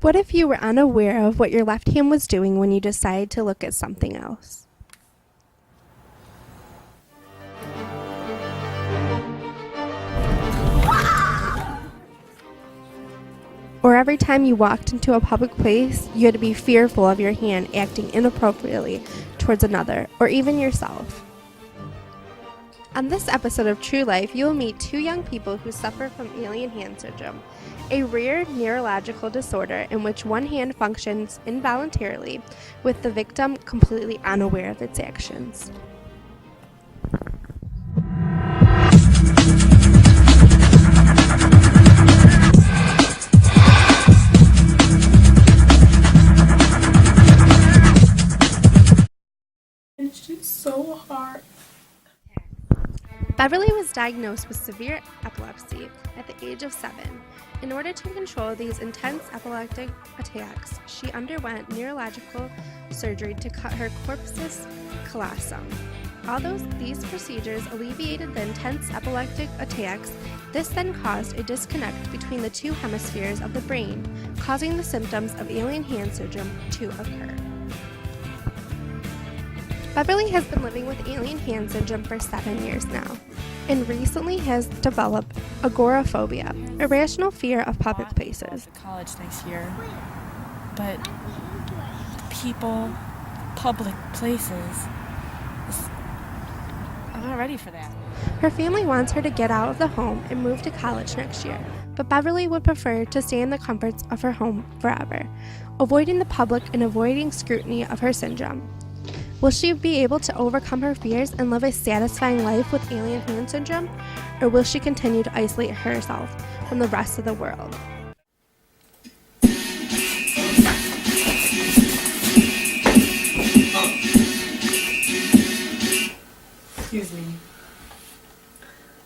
What if you were unaware of what your left hand was doing when you decided to look at something else? Or every time you walked into a public place, you had to be fearful of your hand acting inappropriately towards another, or even yourself. On this episode of True Life, you will meet two young people who suffer from alien hand syndrome, a rare neurological disorder in which one hand functions involuntarily, with the victim completely unaware of its actions. It's just so hard. Beverly was diagnosed with severe epilepsy at the age of 7. In order to control these intense epileptic attacks, she underwent neurological surgery to cut her corpus callosum. Although these procedures alleviated the intense epileptic attacks, this then caused a disconnect between the two hemispheres of the brain, causing the symptoms of alien hand syndrome to occur. Beverly has been living with alien hand syndrome for 7 years now, and recently has developed agoraphobia, a rational fear of public places. To college next year, but people, public places, I'm not ready for that. Her family wants her to get out of the home and move to college next year, but Beverly would prefer to stay in the comforts of her home forever, avoiding the public and avoiding scrutiny of her syndrome. Will she be able to overcome her fears and live a satisfying life with alien hand syndrome? Or will she continue to isolate herself from the rest of the world? Excuse me.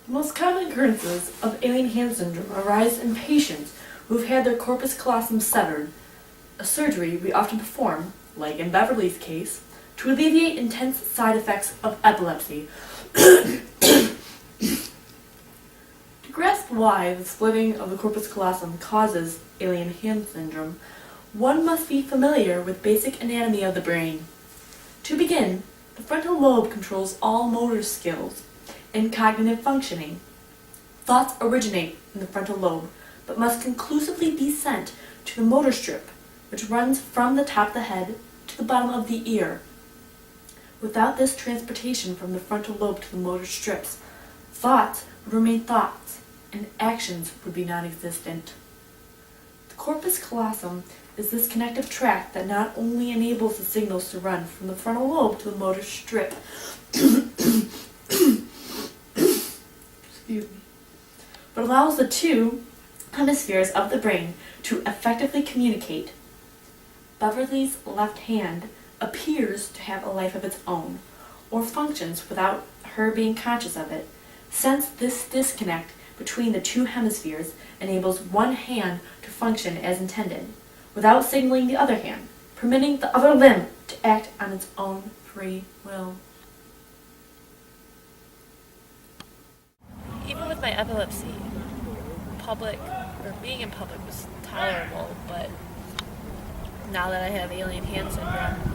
The most common occurrences of alien hand syndrome arise in patients who have had their corpus callosum severed, a surgery we often perform, like in Beverly's case, to alleviate intense side effects of epilepsy. To grasp why the splitting of the corpus callosum causes alien hand syndrome, one must be familiar with basic anatomy of the brain. To begin, the frontal lobe controls all motor skills and cognitive functioning. Thoughts originate in the frontal lobe, but must conclusively be sent to the motor strip, which runs from the top of the head to the bottom of the ear. Without this transportation from the frontal lobe to the motor strips, thoughts would remain thoughts, and actions would be non-existent. The corpus callosum is this connective tract that not only enables the signals to run from the frontal lobe to the motor strip, excuse me, but allows the two hemispheres of the brain to effectively communicate. Beverly's left hand appears to have a life of its own, or functions without her being conscious of it, since this disconnect between the two hemispheres enables one hand to function as intended, without signaling the other hand, permitting the other limb to act on its own free will. Even with my epilepsy, being in public was tolerable, but now that I have alien hand syndrome,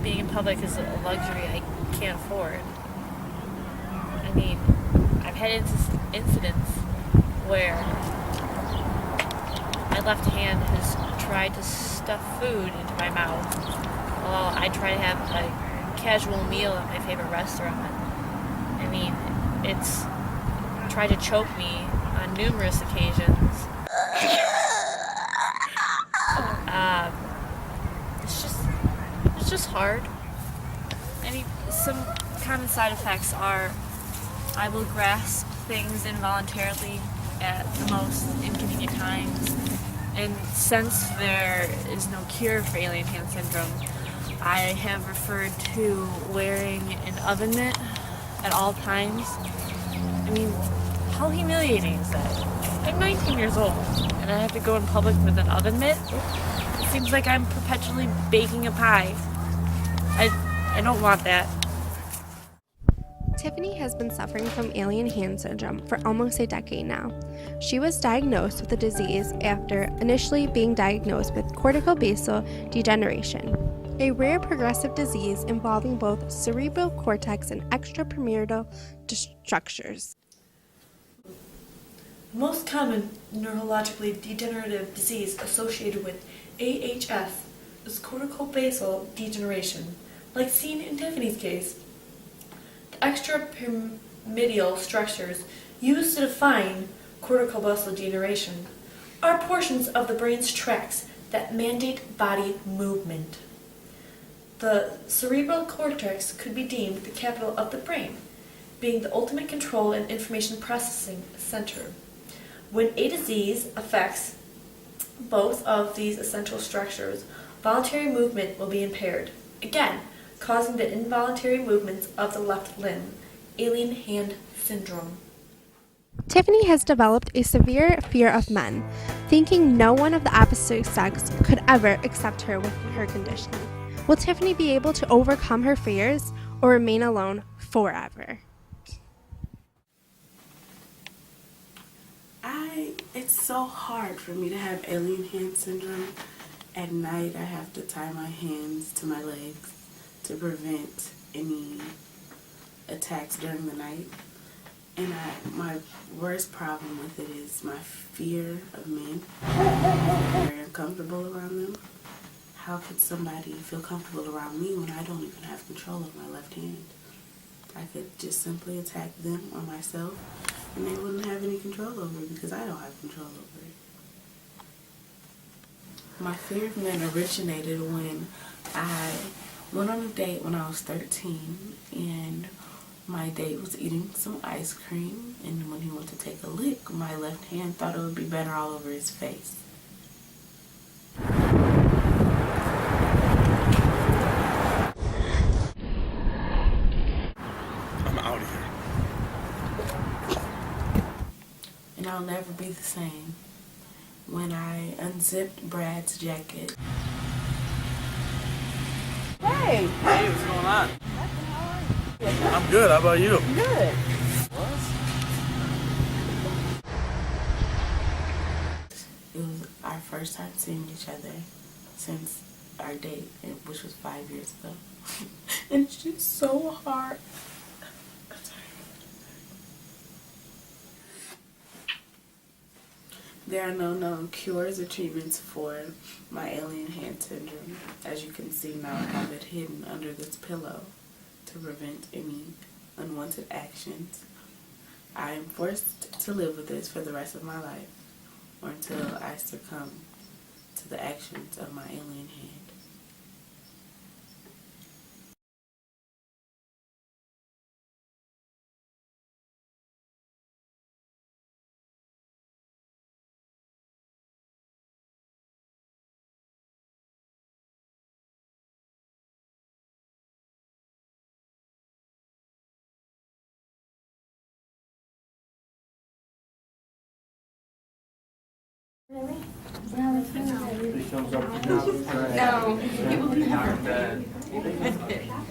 being in public is a luxury I can't afford. I mean, I've had incidents where my left hand has tried to stuff food into my mouth while I try to have a casual meal at my favorite restaurant. I mean, it's tried to choke me on numerous occasions. It's just hard. I mean, some common side effects are I will grasp things involuntarily at the most inconvenient times. And since there is no cure for alien hand syndrome, I have referred to wearing an oven mitt at all times. I mean, how humiliating is that? I'm 19 years old, and I have to go in public with an oven mitt? It seems like I'm perpetually baking a pie. I don't want that. Tiffany has been suffering from alien hand syndrome for almost a decade now. She was diagnosed with the disease after initially being diagnosed with corticobasal degeneration, a rare progressive disease involving both cerebral cortex and extrapyramidal structures. The most common neurologically degenerative disease associated with AHS is corticobasal degeneration. Like seen in Tiffany's case, the extrapyramidal structures used to define corticobasal degeneration are portions of the brain's tracts that mandate body movement. The cerebral cortex could be deemed the capital of the brain, being the ultimate control and information processing center. When a disease affects both of these essential structures, voluntary movement will be impaired, again, causing the involuntary movements of the left limb, alien hand syndrome. Tiffany has developed a severe fear of men, thinking no one of the opposite sex could ever accept her with her condition. Will Tiffany be able to overcome her fears or remain alone forever? It's so hard for me to have alien hand syndrome. At night, I have to tie my hands to my legs to prevent any attacks during the night. And my worst problem with it is my fear of men. I'm very uncomfortable around them. How could somebody feel comfortable around me when I don't even have control of my left hand? I could just simply attack them or myself, and they wouldn't have any control over it because I don't have control over it. My fear of men originated when I went on a date when I was 13, and my date was eating some ice cream, and when he went to take a lick, my left hand thought it would be better all over his face. And I'll never be the same. When I unzipped Brad's jacket. Hey, What's going on? how are you? I'm good. How about you? Good. It was our first time seeing each other since our date, which was 5 years ago. And it's just so hard. There are no known cures or treatments for my alien hand syndrome. As you can see now, I have it hidden under this pillow to prevent any unwanted actions. I am forced to live with this for the rest of my life, or until I succumb to the actions of my alien hand.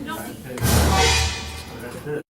No.